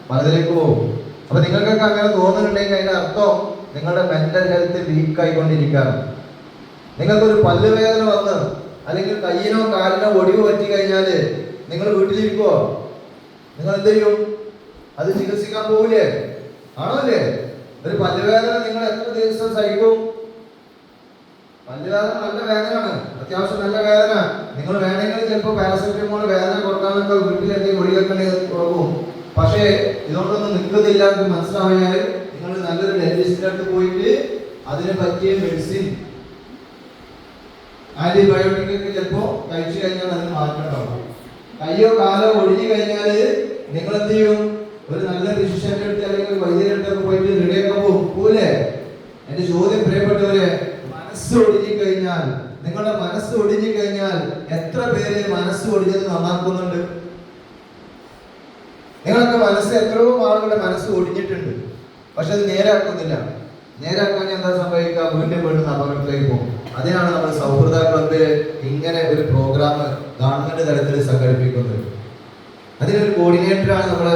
പലതിലേക്ക് പോകും. അപ്പൊ നിങ്ങൾക്കൊക്കെ അങ്ങനെ തോന്നുന്നുണ്ടെങ്കിൽ അതിന്റെ അർത്ഥം നിങ്ങളുടെ മെന്റൽ ഹെൽത്ത് വീക്ക് ആയിക്കൊണ്ടിരിക്കുകയാണ്. നിങ്ങൾക്കൊരു പല്ലുവേദന വന്ന് അല്ലെങ്കിൽ കയ്യിനോ കാലിനോ ഒടിവ് പറ്റി കഴിഞ്ഞാല് നിങ്ങൾ വീട്ടിലിരിക്കുവോ? നിങ്ങൾ എന്ത് ചെയ്യും? അത് ചികിത്സിക്കാൻ പോവില്ലേ? ആണോ അല്ലേ? ഒരു പല്ലുവേദന നിങ്ങൾ എത്ര ദിവസം സഹിക്കും? പല്ലുവേദന നല്ല വേദനയാണ്, അത്യാവശ്യം നല്ല വേദന. നിങ്ങൾ വേണമെങ്കിൽ ചിലപ്പോൾ പാരസെറ്റമോൾ വേദന കൊടുക്കാനൊക്കെ വീട്ടിൽ എന്തെങ്കിലും ഒഴിവെക്കണേ കൊടുക്കും. പക്ഷേ ഇതുകൊണ്ടൊന്നും നിൽക്കുന്നില്ല എന്ന് മനസ്സിലായാൽ നിങ്ങൾ നല്ലൊരു ഡെന്റിസ്റ്റിന്റെ അടുത്ത് പോയിട്ട് അതിനെ പറ്റിയ മെഡിസിൻ, ആന്റിബയോട്ടിക് ഒക്കെ ചിലപ്പോൾ കഴിച്ചു കഴിഞ്ഞാൽ അതിന് മാറ്റം ഉണ്ടാവും. കയ്യോ കാലോ ഒഴിഞ്ഞു കഴിഞ്ഞാൽ നിങ്ങൾ എന്ത് ചെയ്യും? ഒരു നല്ല ഫിസിഷ്യന്റെ അടുത്ത് അല്ലെങ്കിൽ വൈദ്യരുടെ അടുത്തൊക്കെ പോയിട്ട് റെഡിയൊക്കെ പോകൂലേ? എന്റെ ചോദ്യം പ്രിയപ്പെട്ടവരെ, മനസ്സ് ഒടിഞ്ഞു കഴിഞ്ഞാൽ, നിങ്ങളുടെ മനസ്സ് ഒടിഞ്ഞു കഴിഞ്ഞാൽ എത്ര പേര് മനസ്സ് ഒടിഞ്ഞത് നന്നാക്കുന്നുണ്ട്? നിങ്ങളൊക്കെ മനസ്സ്, എത്രയോ ആളുകളുടെ മനസ്സ് ഒടിഞ്ഞിട്ടുണ്ട്, പക്ഷെ അത് നേരാക്കുന്നില്ല. നേരാക്കാൻ എന്താ സംഭവിക്കുക? വീണ്ടും വീണ്ടും അപകടത്തിലേക്ക് പോകും. അതിനാണ് നമ്മൾ സൗഹൃദ ക്ലബിൽ ഇങ്ങനെ ഒരു പ്രോഗ്രാം ഗവൺമെന്റ് തലത്തിൽ സംഘടിപ്പിക്കുന്നത്. അതിനൊരു കോർഡിനേറ്ററാണ് നമ്മൾ